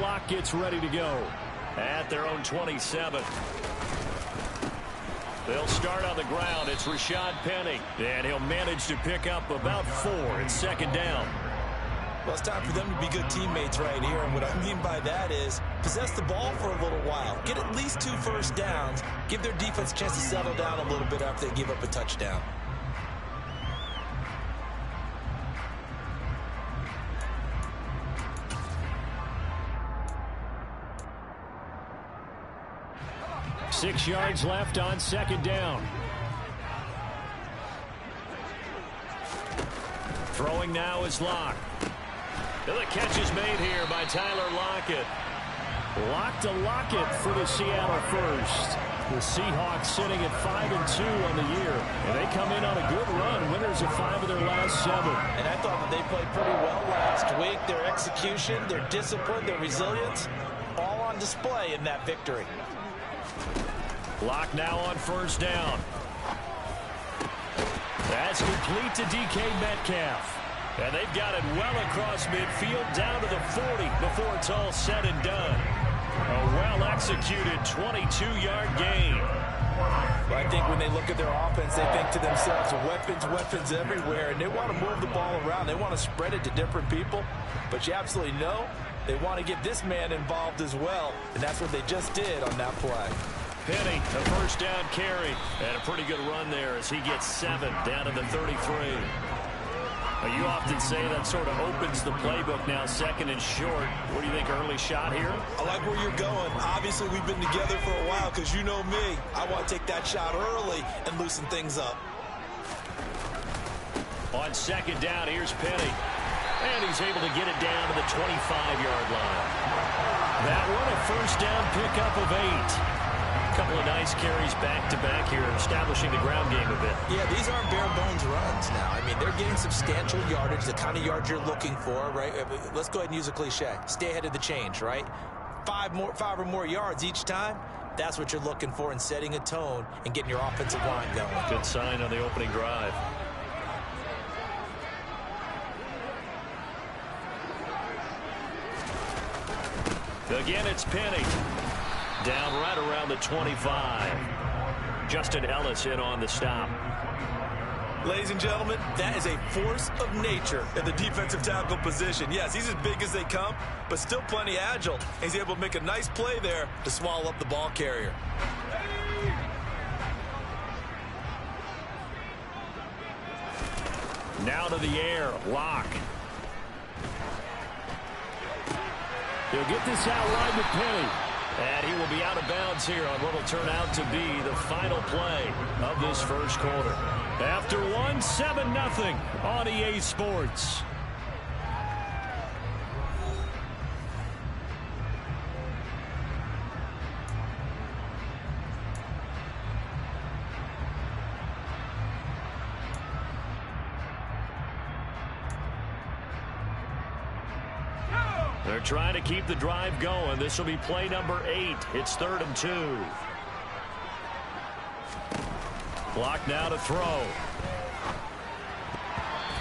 Lock gets ready to go at their own 27. They'll start on the ground. It's Rashad Penny, and he'll manage to pick up about 4. It's second down. Well, it's time for them to be good teammates right here, and what I mean by that is possess the ball for a little while. Get at least 2 first downs. Give their defense a chance to settle down a little bit after they give up a touchdown. Six yards left on second down. Throwing now is Lock. The catch is made here by Tyler Lockett. Lockett for the Seattle first. The Seahawks sitting at 5-2 on the year. And they come in on a good run. Winners of 5 of their last 7. And I thought that they played pretty well last week. Their execution, their discipline, their resilience, all on display in that victory. Lock now on first down. That's complete to DK Metcalf. And they've got it well across midfield down to the 40 before it's all said and done. A well-executed 22-yard gain. Well, I think when they look at their offense, they think to themselves, weapons everywhere, and they want to move the ball around. They want to spread it to different people. But you absolutely know they want to get this man involved as well, and that's what they just did on that play. Penny, a first down carry, and a pretty good run there as he gets 7 down to the 33. You often say that sort of opens the playbook now, second and short. What do you think, early shot here? I like where you're going. Obviously, we've been together for a while because you know me. I want to take that shot early and loosen things up. On second down, here's Penny. And he's able to get it down to the 25-yard line. That one a first down pickup of 8. A couple of nice carries back-to-back here, establishing the ground game a bit. Yeah, these aren't bare-bones runs now. I mean, they're getting substantial yardage, the kind of yards you're looking for, right? Let's go ahead and use a cliche. Stay ahead of the change, right? 5 or more yards each time. That's what you're looking for in setting a tone and getting your offensive line going. Good sign on the opening drive. Again, it's Penny. Down right around the 25. Justin Ellis in on the stop. Ladies and gentlemen, that is a force of nature in the defensive tackle position. Yes, he's as big as they come, but still plenty agile. He's able to make a nice play there to swallow up the ball carrier. Now to the air, Lock. He'll get this out wide with Penny. And he will be out of bounds here on what will turn out to be the final play of this first quarter. After 7-0 on EA Sports. They're trying to keep the drive going. This will be play number 8. It's 3rd and 2. Lock now to throw.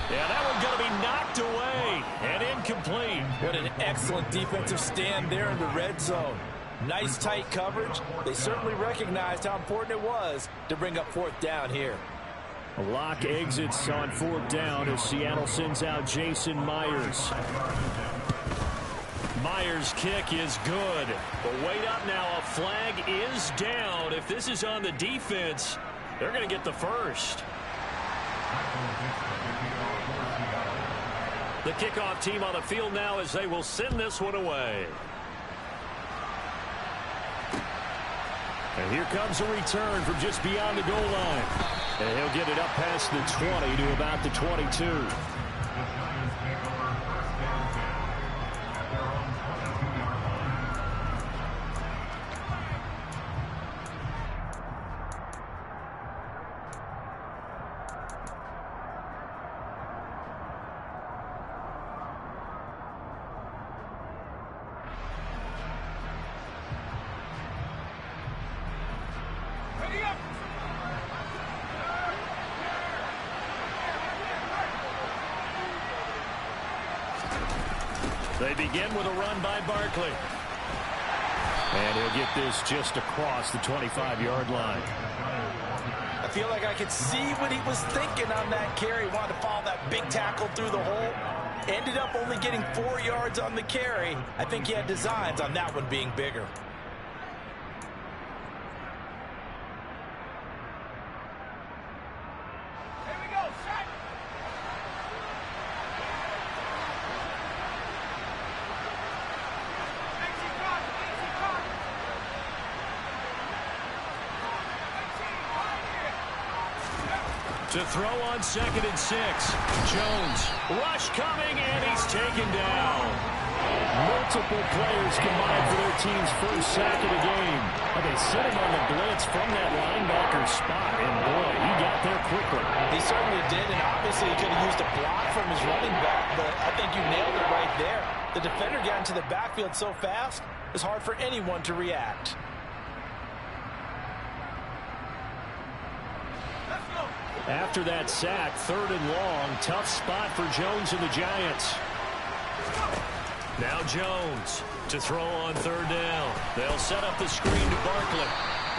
Yeah, that one's going to be knocked away and incomplete. What an excellent defensive stand there in the red zone. Nice tight coverage. They certainly recognized how important it was to bring up 4th down here. Lock exits on 4th down as Seattle sends out Jason Myers. Myers' kick is good. But wait up now. A flag is down. If this is on the defense, they're going to get the first. The kickoff team on the field now as they will send this one away. And here comes a return from just beyond the goal line. And he'll get it up past the 20 to about the 22. They begin with a run by Barkley. And he'll get this just across the 25-yard line. I feel like I could see what he was thinking on that carry. Wanted to follow that big tackle through the hole. Ended up only getting 4 yards on the carry. I think he had designs on that one being bigger. To throw on 2nd and 6. Jones. Rush coming, and he's taken down. Multiple players combined for their team's first sack of the game. And they set him on the blitz from that linebacker spot. And boy, he got there quickly. He certainly did, and obviously he could have used a block from his running back, but I think you nailed it right there. The defender got into the backfield so fast, it's hard for anyone to react. After that sack, 3rd and long, tough spot for Jones and the Giants. Now Jones to throw on 3rd down. They'll set up the screen to Barkley.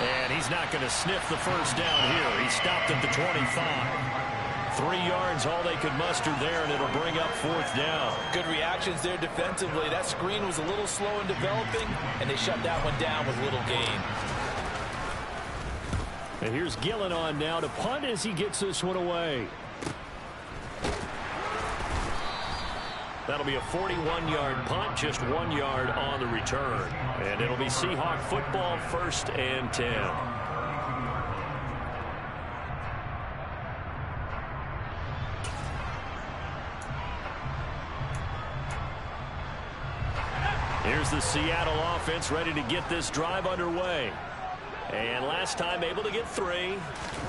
And he's not going to sniff the first down here. He stopped at the 25. 3 yards, all they could muster there, and it'll bring up 4th down. Good reactions there defensively. That screen was a little slow in developing, and they shut that one down with little gain. And here's Gillen on now to punt as he gets this one away. That'll be a 41-yard punt, just 1 yard on the return. And it'll be Seahawk football, 1st and 10. Here's the Seattle offense ready to get this drive underway. And last time able to get 3.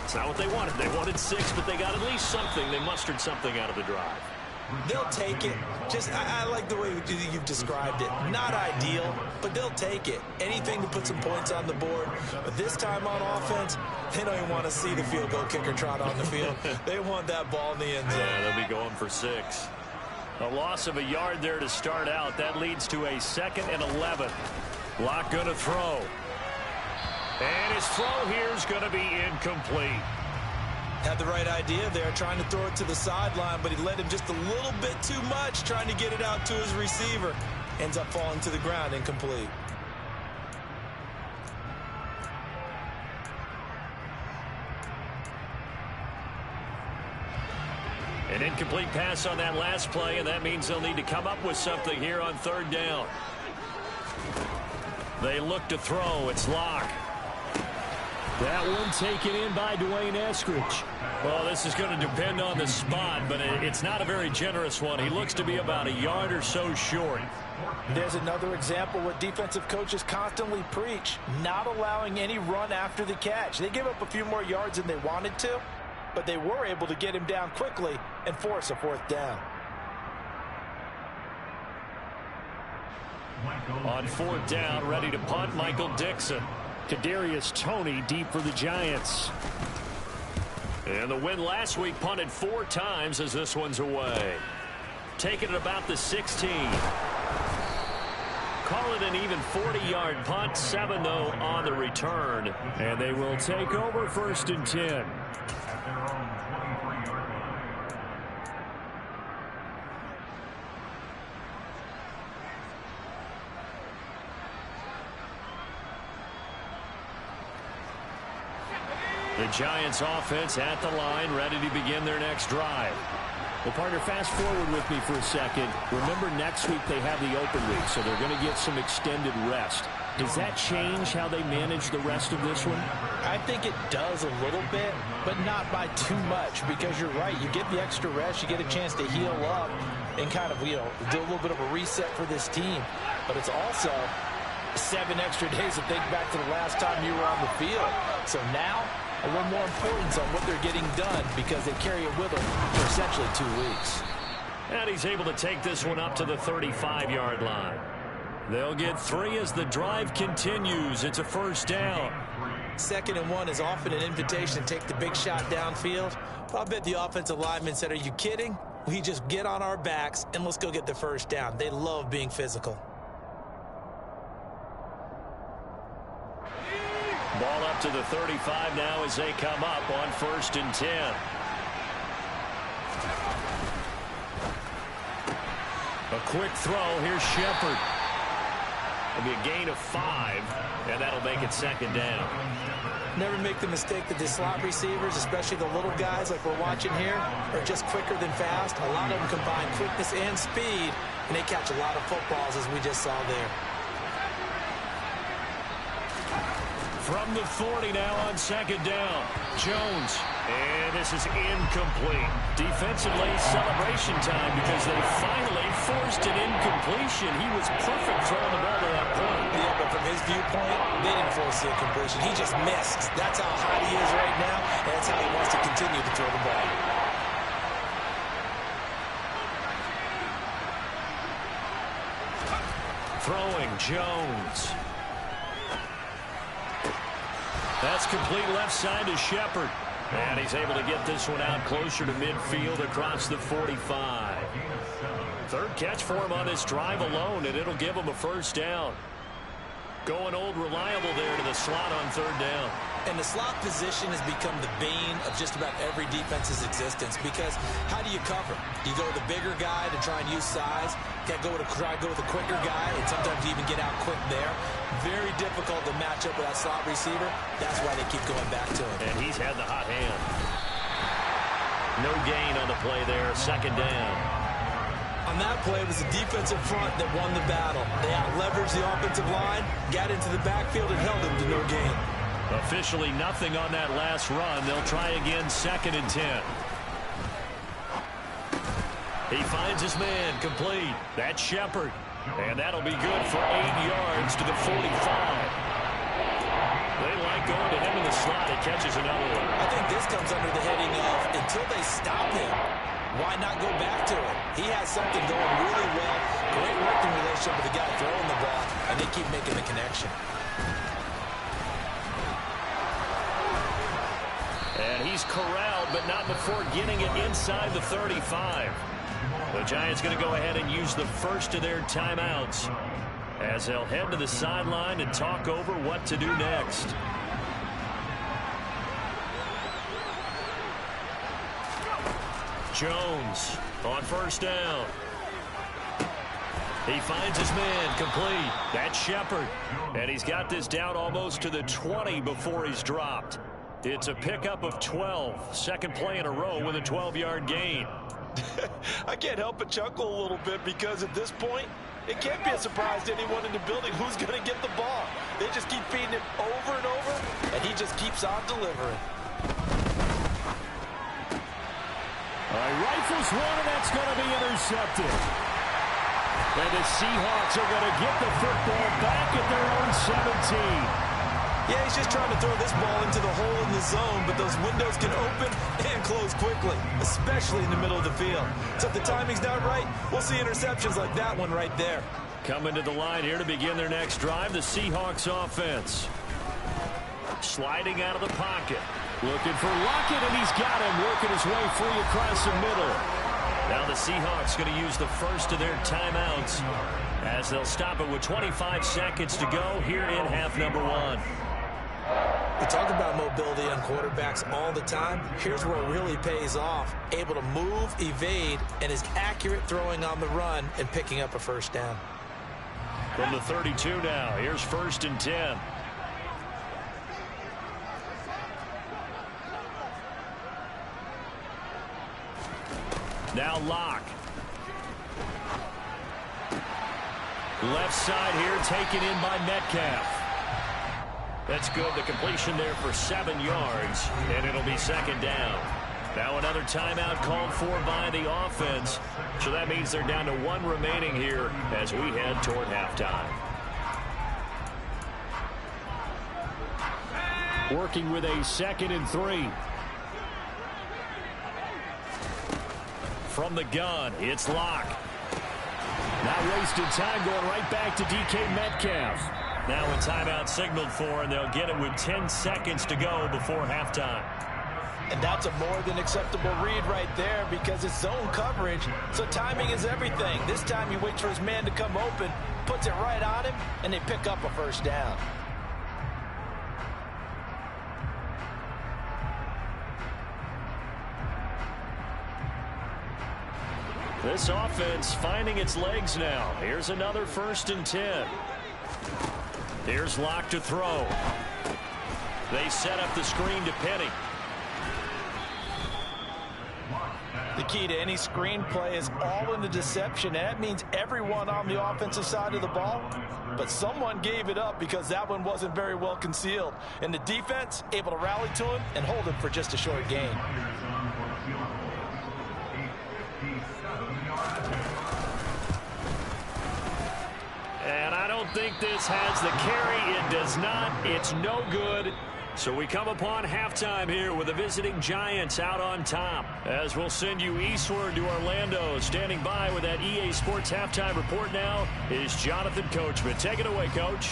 It's not what they wanted. They wanted 6, but they got at least something. They mustered something out of the drive. They'll take it. I like the way you've described it. Not ideal, but they'll take it. Anything to put some points on the board. But this time on offense, they don't even want to see the field goal kicker trot on the field. They want that ball in the end zone. Yeah, they'll be going for 6. A loss of a yard there to start out. That leads to a 2nd and 11. Locke going to throw. And his throw here is going to be incomplete. Had the right idea there, trying to throw it to the sideline, but he led him just a little bit too much, trying to get it out to his receiver. Ends up falling to the ground, incomplete. An incomplete pass on that last play, and that means they'll need to come up with something here on 3rd down. They look to throw. It's Locke. That one taken in by Dwayne Eskridge. Well, this is going to depend on the spot, but it's not a very generous one. He looks to be about a yard or so short. There's another example what defensive coaches constantly preach, not allowing any run after the catch. They gave up a few more yards than they wanted to, but they were able to get him down quickly and force a 4th down. On 4th down, ready to punt, Michael Dixon. Kadarius Toney deep for the Giants. And the win last week punted 4 times as this one's away. Taking it about the 16. Call it an even 40-yard punt, 7 though on the return. And they will take over 1st and 10. The Giants offense at the line, ready to begin their next drive. Well, partner, fast forward with me for a second. Remember, next week they have the open week, so they're going to get some extended rest. Does that change how they manage the rest of this one? I think it does a little bit, but not by too much, because you're right. You get the extra rest, you get a chance to heal up and kind of, do a little bit of a reset for this team. But it's also 7 extra days to think back to the last time you were on the field. So now, a little more importance on what they're getting done because they carry it with them for essentially 2 weeks. And he's able to take this one up to the 35-yard line. They'll get 3 as the drive continues. It's a 1st down. 2nd and 1 is often an invitation to take the big shot downfield. But I bet the offensive lineman said, are you kidding? we just get on our backs and let's go get the first down. They love being physical. Ball up to the 35 now as they come up on 1st and 10. A quick throw. Here's Shepard. It'll be a gain of 5, and that'll make it 2nd down. Never make the mistake that the slot receivers, especially the little guys like we're watching here, are just quicker than fast. A lot of them combine quickness and speed, and they catch a lot of footballs, as we just saw there. From the 40 now on 2nd down. Jones. And this is incomplete. Defensively, celebration time because they finally forced an incompletion. He was perfect throwing the ball to that point. Yeah, but from his viewpoint, they didn't force the incompletion. He just missed. That's how hot he is right now, and that's how he wants to continue to throw the ball. Throwing Jones. That's complete left side to Shepard. And he's able to get this one out closer to midfield across the 45. 3rd catch for him on this drive alone, and it'll give him a 1st down. Going old reliable there to the slot on 3rd down. And the slot position has become the bane of just about every defense's existence, because how do you cover? You go with the bigger guy to try and use size. Can't try to go with the quicker guy, and sometimes you even get out quick there. Very difficult to match up with that slot receiver. That's why they keep going back to him. And he's had the hot hand. No gain on the play there. 2nd down. On that play, it was the defensive front that won the battle. They out-leveraged the offensive line, got into the backfield, and held them to no gain. Officially nothing on that last run. They'll try again 2nd and 10. He finds his man complete. That's Shepard. And that'll be good for 8 yards to the 45. They like going to him in the slot. He catches another one. I think this comes under the heading of until they stop him, why not go back to it? He has something going really well. Great working relationship with the guy throwing the ball, and they keep making the connection. And he's corralled, but not before getting it inside the 35. The Giants going to go ahead and use the first of their timeouts as they'll head to the sideline and talk over what to do next. Jones on 1st down. He finds his man complete. That's Shepard. And he's got this down almost to the 20 before he's dropped. It's a pickup of 12. 2nd play in a row with a 12-yard gain. I can't help but chuckle a little bit because at this point, it can't be a surprise to anyone in the building who's going to get the ball. They just keep feeding him over and over, and he just keeps on delivering. All right, rifles one, and that's going to be intercepted. And the Seahawks are going to get the football back at their own 17. Yeah, he's just trying to throw this ball into the hole in the zone, but those windows can open and close quickly, especially in the middle of the field. So if the timing's not right, we'll see interceptions like that one right there. Coming to the line here to begin their next drive, the Seahawks offense. Sliding out of the pocket. Looking for Lockett, and he's got him, working his way free across the middle. Now the Seahawks going to use the first of their timeouts as they'll stop it with 25 seconds to go here in half number 1. We talk about mobility on quarterbacks all the time. Here's where it really pays off. Able to move, evade, and is accurate throwing on the run and picking up a 1st down. From the 32 now, here's 1st and 10. Now Locke. Left side here taken in by Metcalf. That's good. The completion there for 7 yards, and it'll be 2nd down. Now another timeout called for by the offense. So that means they're down to 1 remaining here as we head toward halftime. Working with a 2nd and 3. From the gun, it's Locke. Not wasted time, going right back to DK Metcalf. Now a timeout signaled for, and they'll get it with 10 seconds to go before halftime. And that's a more than acceptable read right there because it's zone coverage. So timing is everything. This time he waits for his man to come open, puts it right on him, and they pick up a first down. This offense finding its legs now. Here's another 1st and 10. Here's Locke to throw. They set up the screen to Penny. The key to any screen play is all in the deception. And that means everyone on the offensive side of the ball. But someone gave it up because that one wasn't very well concealed. And the defense able to rally to him and hold him for just a short gain. And I don't think this has the carry. It does not. It's no good. So we come upon halftime here with the visiting Giants out on top. As we'll send you eastward to Orlando. Standing by with that EA Sports halftime report now is Jonathan Coachman. Take it away, Coach.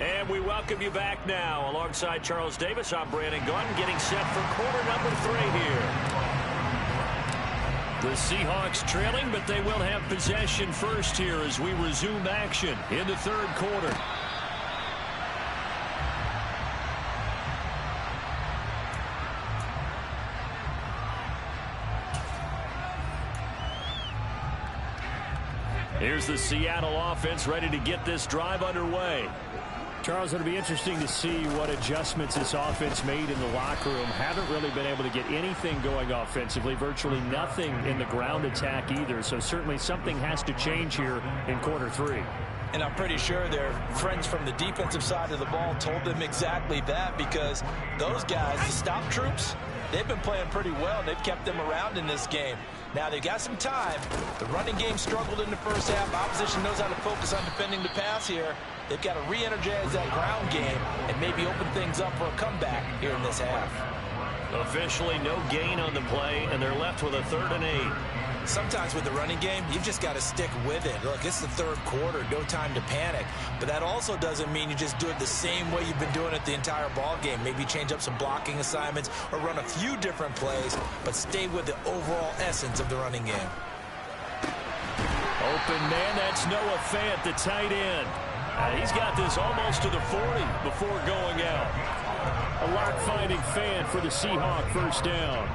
And we welcome you back now. Alongside Charles Davis, I'm Brandon Gunn, getting set for quarter number 3 here. The Seahawks trailing, but they will have possession first here as we resume action in the 3rd quarter. Here's the Seattle offense ready to get this drive underway. Charles, it'll be interesting to see what adjustments this offense made in the locker room. Haven't really been able to get anything going offensively, virtually nothing in the ground attack either. So certainly something has to change here in quarter 3. And I'm pretty sure their friends from the defensive side of the ball told them exactly that because those guys, the stop troops, they've been playing pretty well. They've kept them around in this game. Now they've got some time. The running game struggled in the first half. Opposition knows how to focus on defending the pass here. They've got to re-energize that ground game and maybe open things up for a comeback here in this half. Officially no gain on the play, and they're left with a 3rd and 8. Sometimes with the running game, you've just got to stick with it. Look, it's the 3rd quarter, no time to panic. But that also doesn't mean you just do it the same way you've been doing it the entire ball game. Maybe change up some blocking assignments or run a few different plays, but stay with the overall essence of the running game. Open man, that's Noah Fant, the tight end. He's got this almost to the 40 before going out. A Locke finding Fant for the Seahawk first down.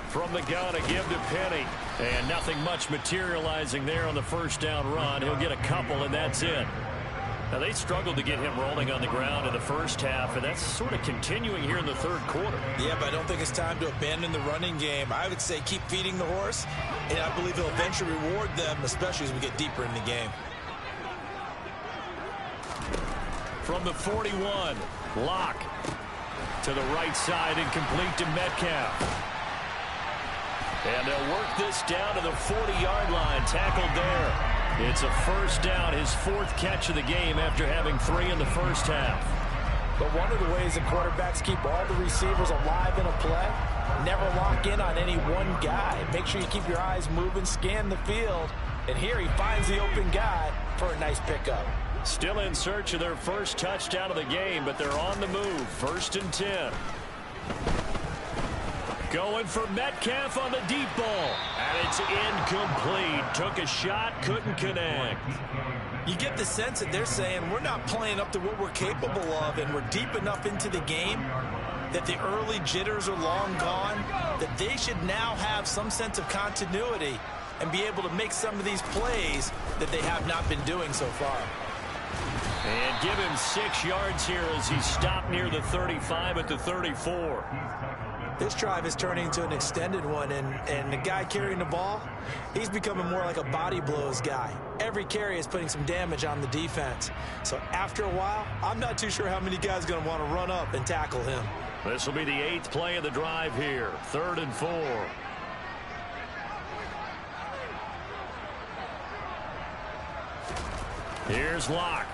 From the gun, a give to Penny. And nothing much materializing there on the first down run. He'll get a couple, and that's it. Now, they struggled to get him rolling on the ground in the first half, and that's sort of continuing here in the 3rd quarter. Yeah, but I don't think it's time to abandon the running game. I would say keep feeding the horse, and I believe he'll eventually reward them, especially as we get deeper in the game. From the 41, Locke to the right side and complete to Metcalf. And they'll work this down to the 40-yard line, tackled there. It's a first down, his 4th catch of the game after having 3 in the first half. But one of the ways that quarterbacks keep all the receivers alive in a play, never lock in on any one guy. Make sure you keep your eyes moving, scan the field. And here he finds the open guy for a nice pickup. Still in search of their first touchdown of the game, but they're on the move. 1st and 10. Going for Metcalf on the deep ball. And it's incomplete. Took a shot, couldn't connect. You get the sense that they're saying we're not playing up to what we're capable of, and we're deep enough into the game that the early jitters are long gone, that they should now have some sense of continuity and be able to make some of these plays that they have not been doing so far. And give him 6 yards here as he stopped near the 35 at the 34. This drive is turning into an extended one, and the guy carrying the ball, he's becoming more like a body blows guy. Every carry is putting some damage on the defense. So after a while, I'm not too sure how many guys are going to want to run up and tackle him. This will be the 8th play of the drive here. 3rd and 4. Here's Locke.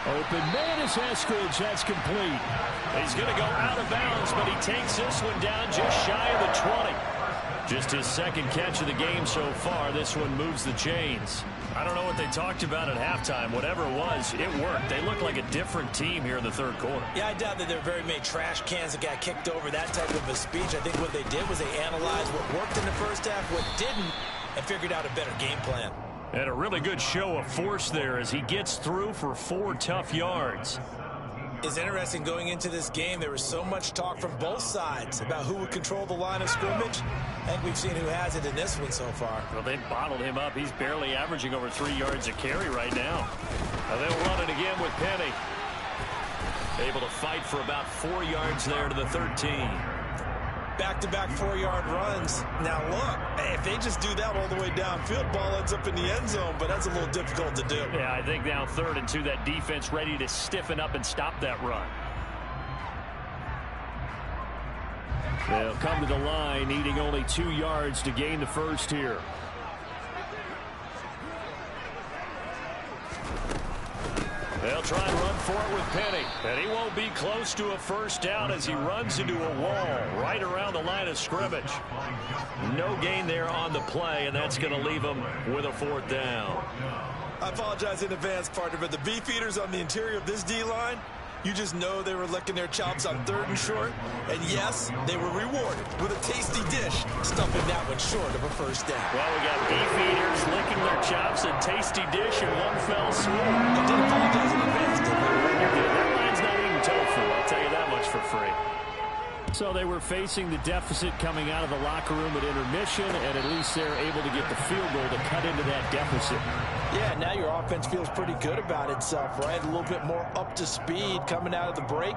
Open man is Eskridge. That's complete. He's going to go out of bounds, but he takes this one down just shy of the 20. Just his second catch of the game so far. This one moves the chains. I don't know what they talked about at halftime. Whatever it was, it worked. They look like a different team here in the third quarter. Yeah, I doubt that there are very many trash cans that got kicked over, that type of a speech. I think what they did was they analyzed what worked in the first half, what didn't, and figured out a better game plan. And a really good show of force there as he gets through for 4 tough yards. It's interesting going into this game. There was so much talk from both sides about who would control the line of scrimmage. I think we've seen who has it in this one so far. Well, they bottled him up. He's barely averaging over 3 yards a carry right now. They'll run it again with Penny. Able to fight for about 4 yards there to the 13. Back-to-back 4-yard runs. Now, look, if they just do that all the way downfield, ball ends up in the end zone, but that's a little difficult to do. Yeah, I think now 3rd and 2, that defense ready to stiffen up and stop that run. They'll come to the line, needing only 2 yards to gain the first here. They'll try and run for it with Penny. And he won't be close to a first down as he runs into a wall right around the line of scrimmage. No gain there on the play, and that's going to leave him with a 4th down. I apologize in advance, partner, but the beef eaters on the interior of this D-line, you just know they were licking their chops on 3rd and short. And yes, they were rewarded with a tasty dish, stuffing that one short of a first down. Well, we got beef eaters licking their chops and tasty dish in one fell swoop. I did apologize in advance, didn't I? That line's not eating tofu, I'll tell you that much for free. So they were facing the deficit coming out of the locker room at intermission, and at least they're able to get the field goal to cut into that deficit. Yeah, now your offense feels pretty good about itself, right? A little bit more up to speed coming out of the break.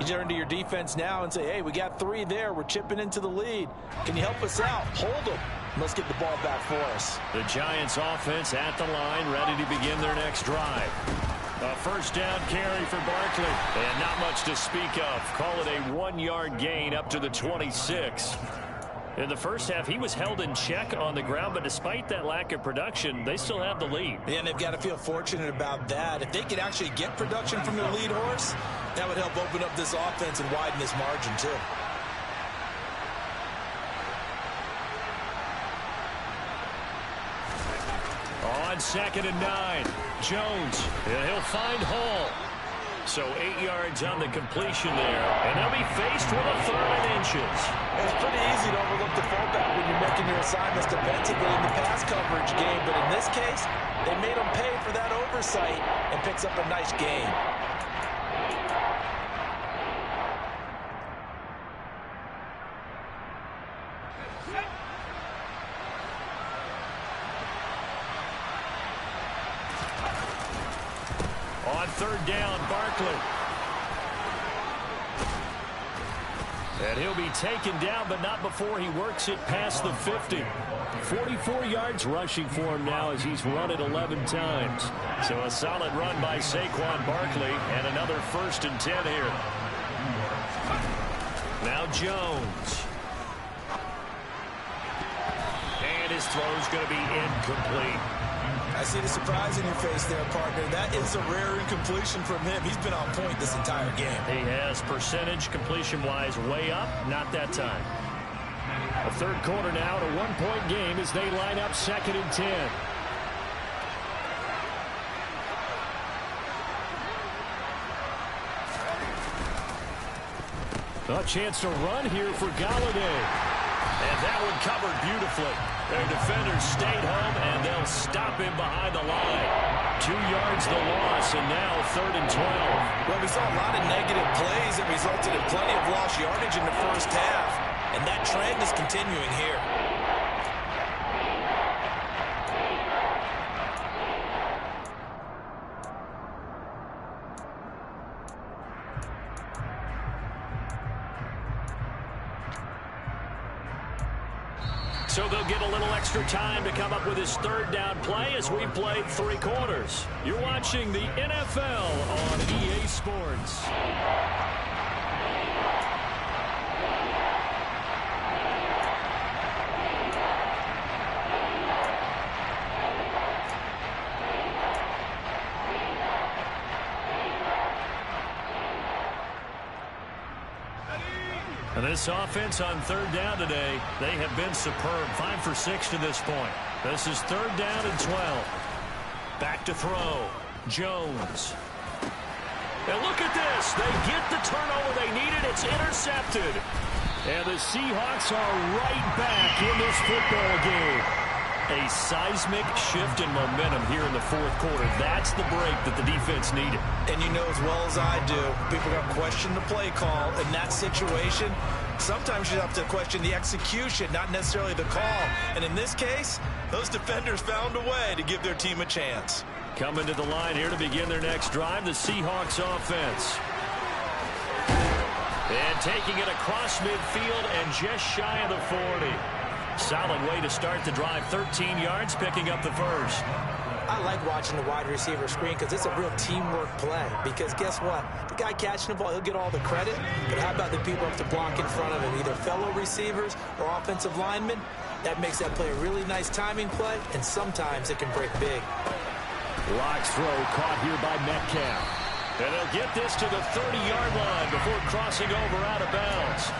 You turn to your defense now and say, hey, we got 3 there. We're chipping into the lead. Can you help us out? Hold them. Let's get the ball back for us. The Giants offense at the line, ready to begin their next drive. A first down carry for Barkley. And not much to speak of. Call it a 1-yard gain up to the 26. In the first half, he was held in check on the ground, but despite that lack of production, they still have the lead. And they've got to feel fortunate about that. If they could actually get production from their lead horse, that would help open up this offense and widen this margin, too. On 2nd and 9, Jones, and he'll find Hall. So 8 yards on the completion there, and they'll be faced with a 3rd and inches. It's pretty easy to overlook the fullback when you're making your assignments defensively in the pass coverage game, but in this case, they made him pay for that oversight and picks up a nice gain. On 3rd down, Barkley. And he'll be taken down, but not before he works it past the 50. 44 yards rushing for him now as he's run it 11 times. So a solid run by Saquon Barkley, and another 1st and 10 here. Now Jones. And his throw's going to be incomplete. I see the surprise in your face there, partner. That is a rare incompletion from him. He's been on point this entire game. He has percentage completion-wise way up, not that time. A 3rd quarter now, a 1-point game as they line up 2nd and 10. A chance to run here for Golladay. And that one covered beautifully. Their defenders stayed home, and they'll stop him behind the line. 2 yards the loss, and now 3rd and 12. Well, we saw a lot of negative plays that resulted in plenty of lost yardage in the first half, and that trend is continuing here. So they'll get a little extra time to come up with his 3rd down play as we played 3 quarters. You're watching the NFL on EA Sports. And this offense on third down today, they have been superb. 5 for 6 to this point. This is third down and 12. Back to throw. Jones. And look at this. They get the turnover they needed. It's intercepted. And the Seahawks are right back in this football game. A seismic shift in momentum here in the fourth quarter. That's the break that the defense needed. And you know as well as I do, people are going to question the play call. In that situation, sometimes you have to question the execution, not necessarily the call. And in this case, those defenders found a way to give their team a chance. Coming to the line here to begin their next drive, the Seahawks offense. And taking it across midfield and just shy of the 40. Solid way to start the drive. 13 yards, picking up the first. I like watching the wide receiver screen because it's a real teamwork play. Because guess what? The guy catching the ball, he'll get all the credit. But how about the people up to block in front of him, either fellow receivers or offensive linemen? That makes that play a really nice timing play, and sometimes it can break big. Lock's throw caught here by Metcalf. And they'll get this to the 30-yard line before crossing over out of bounds.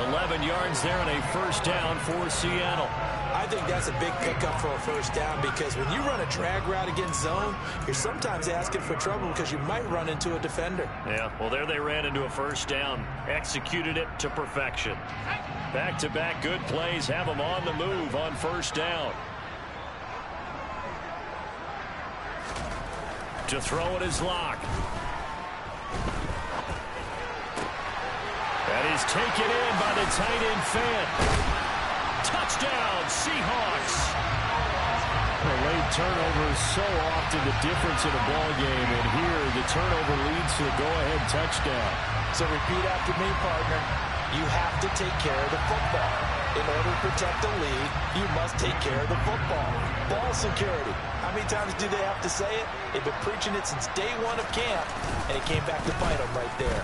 11 yards there and a first down for Seattle. I think that's a big pickup for a first down because when you run a drag route against zone, you're sometimes asking for trouble because you might run into a defender. Yeah, well, there they ran into a first down. Executed it to perfection. Back-to-back good plays have them on the move on first down. To throw it is Lock. That is taken in by the tight end Fant. Touchdown, Seahawks. A late turnover is so often the difference in a ball game, and here the turnover leads to a go-ahead touchdown. So repeat after me, partner. You have to take care of the football. In order to protect the lead, you must take care of the football. Ball security. How many times do they have to say it? They've been preaching it since day one of camp, and it came back to bite them right there.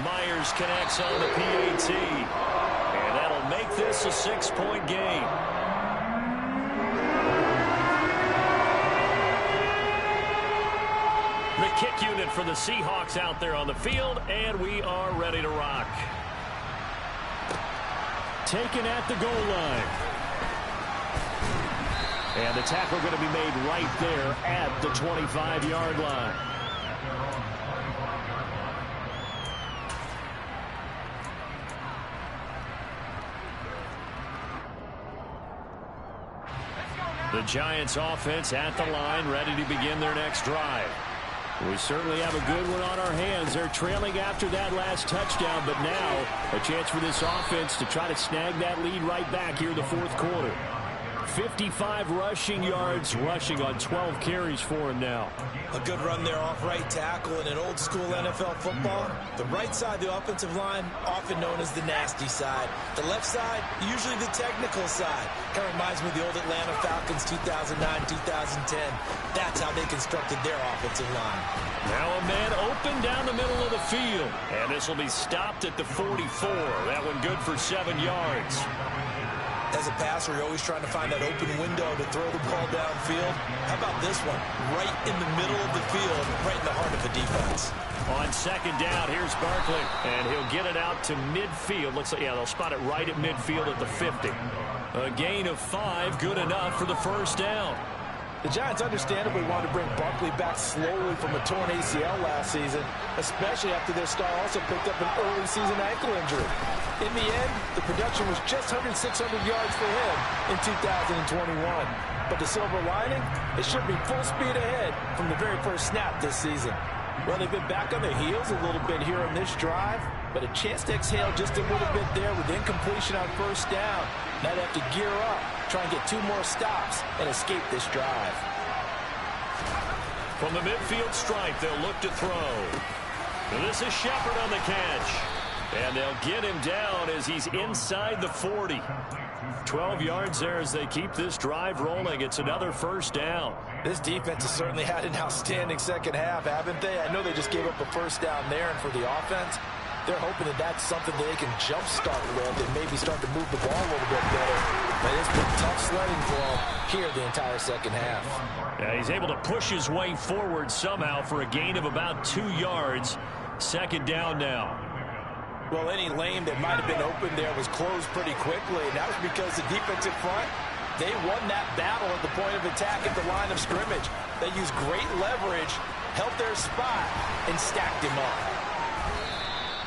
Myers connects on the PAT, and that'll make this a 6-point game. The kick unit for the Seahawks out there on the field, and we are ready to rock. Taken at the goal line. And the tackle going to be made right there at the 25-yard line. The Giants offense at the line, ready to begin their next drive. We certainly have a good one on our hands. They're trailing after that last touchdown, but now a chance for this offense to try to snag that lead right back here in the fourth quarter. 55 rushing yards, rushing on 12 carries for him now. A good run there off right tackle in an old school NFL football. The right side, the offensive line, often known as the nasty side. The left side, usually the technical side. Kind of reminds me of the old Atlanta Falcons 2009-2010. That's how they constructed their offensive line. Now a man open down the middle of the field. And this will be stopped at the 44. That one good for 7 yards. As a passer, you're always trying to find that open window to throw the ball downfield. How about this one? Right in the middle of the field, right in the heart of the defense. On second down, here's Barkley, and he'll get it out to midfield. Looks like, yeah, they'll spot it right at midfield at the 50. A gain of 5, good enough for the first down. The Giants understandably wanted to bring Barkley back slowly from a torn ACL last season, especially after their star also picked up an early season ankle injury. In the end, the production was just under 600 yards for him in 2021. But the silver lining, it should be full speed ahead from the very first snap this season. Well, they've been back on their heels a little bit here on this drive, but a chance to exhale just a little bit there with incompletion on first down. Now they have to gear up, try and get 2 more stops, and escape this drive. From the midfield stripe, they'll look to throw. This is Shepard on the catch. And they'll get him down as he's inside the 40. 12 yards there as they keep this drive rolling. It's another first down. This defense has certainly had an outstanding second half, haven't they? I know they just gave up a first down there, and for the offense, they're hoping that that's something that they can jumpstart with and maybe start to move the ball a little bit better. But it's been tough sledding for him here the entire second half. Yeah, he's able to push his way forward somehow for a gain of about 2 yards. Second down now. Well, any lane that might have been open there was closed pretty quickly. And that was because the defensive front, they won that battle at the point of attack at the line of scrimmage. They used great leverage, held their spot, and stacked him up.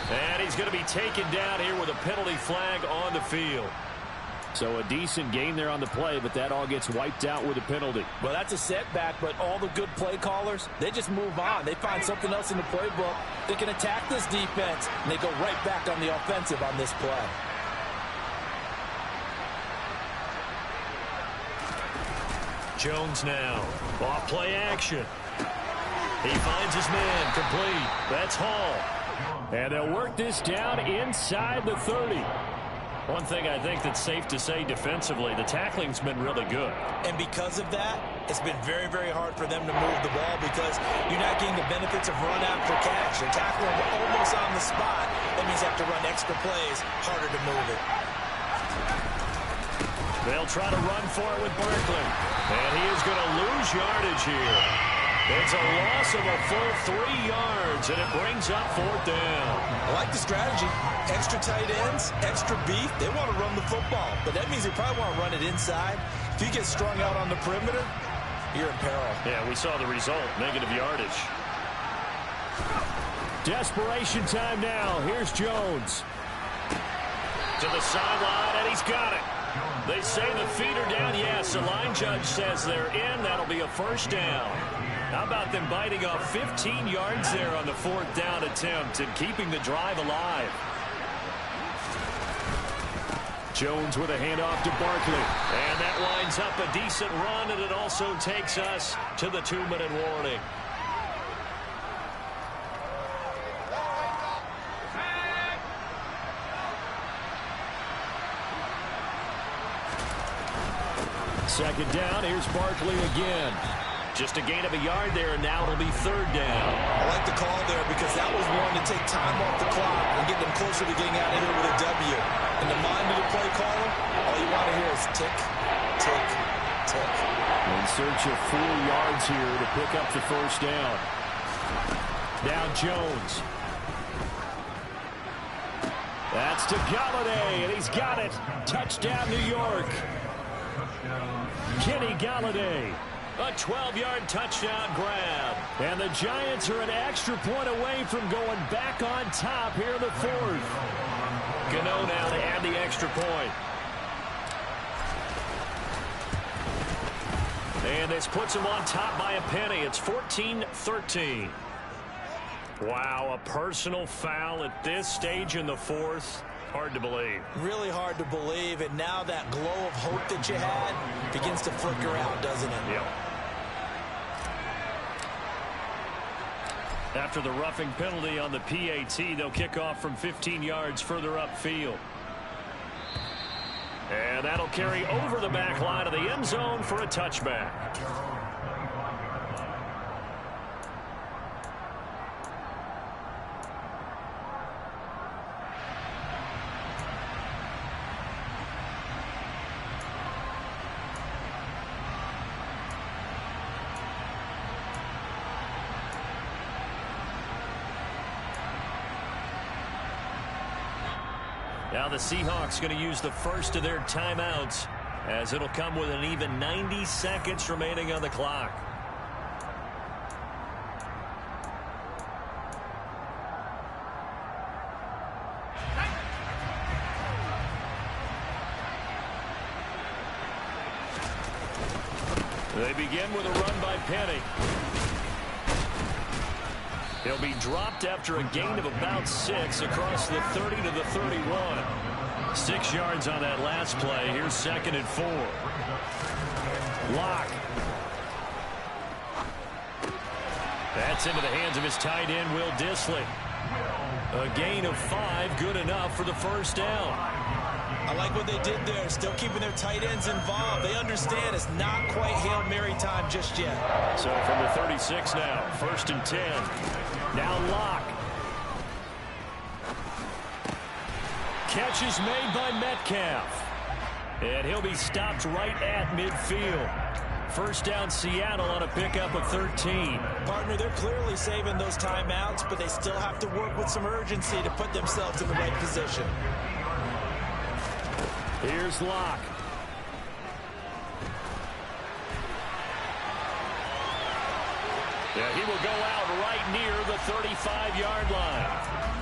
And he's going to be taken down here with a penalty flag on the field. So a decent gain there on the play, but that all gets wiped out with a penalty. Well, that's a setback, but all the good play callers, they just move on. They find something else in the playbook. They can attack this defense, and they go right back on the offensive on this play. Jones now. Off play action. He finds his man complete. That's Hall. And they'll work this down inside the 30. One thing I think that's safe to say defensively, the tackling's been really good. And because of that, it's been very, very hard for them to move the ball because you're not getting the benefits of run after catch. They're tackling almost on the spot. That means you have to run extra plays, harder to move it. They'll try to run for it with Barkley. And he is going to lose yardage here. It's a loss of a full 3 yards, and it brings up 4th down. I like the strategy. Extra tight ends, extra beef. They want to run the football, but that means they probably want to run it inside. If you get strung out on the perimeter, you're in peril. Yeah, we saw the result, negative yardage. Desperation time now. Here's Jones. To the sideline, and he's got it. They say the feet are down. Yes, the line judge says they're in. That'll be a 1st down. How about them biting off 15 yards there on the 4th down attempt and keeping the drive alive? Jones with a handoff to Barkley. And that lines up a decent run, and it also takes us to the 2-minute warning. Second down, here's Barkley again. Just a gain of a yard there, and now it'll be 3rd down. I like the call there because that was one to take time off the clock and get them closer to getting out of here with a W. In the mind of the play caller, all you want to hear is tick, tick, tick. In search of 4 yards here to pick up the 1st down. Now Jones. That's to Golladay, and he's got it. Touchdown, New York. Kenny Golladay. A 12-yard touchdown grab. And the Giants are an extra point away from going back on top here in the 4th. Gano now to add the extra point. And this puts them on top by a penny. It's 14-13. Wow, a personal foul at this stage in the 4th. Hard to believe. Really hard to believe, and now that glow of hope that you had begins to flicker out, doesn't it? Yep. After the roughing penalty on the PAT, they'll kick off from 15 yards further upfield. And that'll carry over the back line of the end zone for a touchback. Now the Seahawks going to use the first of their timeouts as it'll come with an even 90 seconds remaining on the clock. They begin with a run by Penny. He'll be dropped after a gain of about 6 across the 30 to the 31. 6 yards on that last play. Here's 2nd and 4. Locke. That's into the hands of his tight end, Will Dissly. A gain of 5, good enough for the 1st down. I like what they did there, still keeping their tight ends involved. They understand it's not quite Hail Mary time just yet. So from the 36 now, 1st and 10. Now Locke. Catch is made by Metcalf. And he'll be stopped right at midfield. first down Seattle on a pickup of 13. Partner, they're clearly saving those timeouts, but they still have to work with some urgency to put themselves in the right position. Here's Locke. Yeah, he will go out right near the 35-yard line.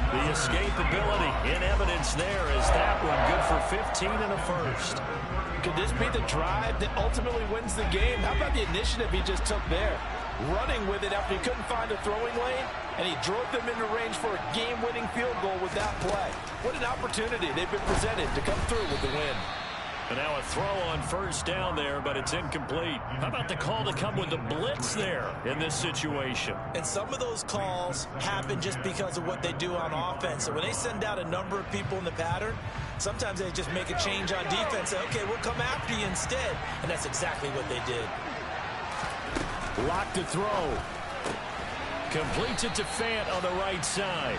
The escapability in evidence there as that one good for 15 and a first. Could this be the drive that ultimately wins the game? How about the initiative he just took there? Running with it after he couldn't find a throwing lane, and he drove them into range for a game-winning field goal with that play. What an opportunity they've been presented to come through with the win. And now a throw on first down there, but it's incomplete. How about the call to come with the blitz there in this situation? And some of those calls happen just because of what they do on offense. So when they send out a number of people in the pattern, sometimes they just make a change on defense. Say, okay, we'll come after you instead. And that's exactly what they did. Locke to throw. Completes it to Fant on the right side.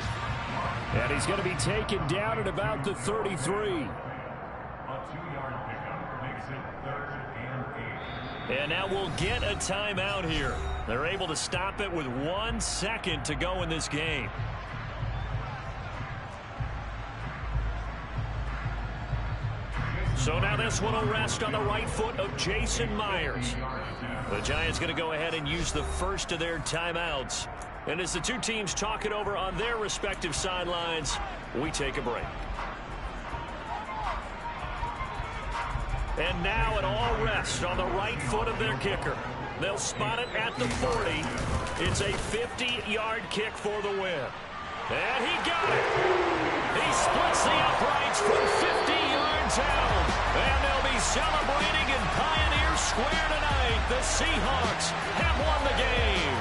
And he's going to be taken down at about the 33. And now we'll get a timeout here. They're able to stop it with 1 second to go in this game. So now this one will rest on the right foot of Jason Myers. The Giants going to go ahead and use the first of their timeouts. And as the two teams talk it over on their respective sidelines, we take a break. And now it all rests on the right foot of their kicker. They'll spot it at the 40. It's a 50-yard kick for the win. And he got it. He splits the uprights from 50 yards out. And they'll be celebrating in Pioneer Square tonight. The Seahawks have won the game.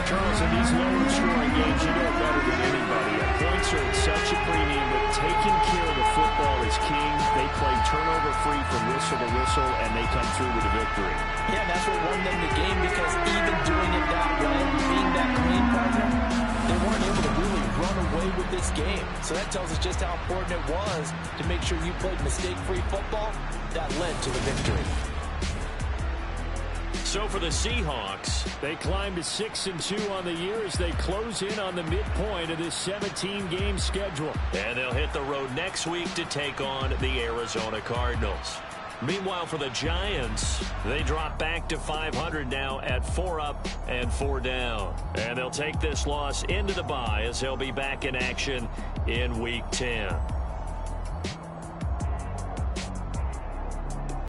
Charles, in these lower-scoring games, you know better than anybody. Points are at such a premium, but taking care of the football is king. They play turnover-free from whistle to whistle, and they come through with a victory. Yeah, and that's what won them the game, because even doing it that way, being that clean, partner, they weren't able to really run away with this game. So that tells us just how important it was to make sure you played mistake-free football. That led to the victory. So for the Seahawks, they climb to 6-2 on the year as they close in on the midpoint of this 17-game schedule. And they'll hit the road next week to take on the Arizona Cardinals. Meanwhile, for the Giants, they drop back to 500 now at 4 up and 4 down. And they'll take this loss into the bye as they'll be back in action in Week 10.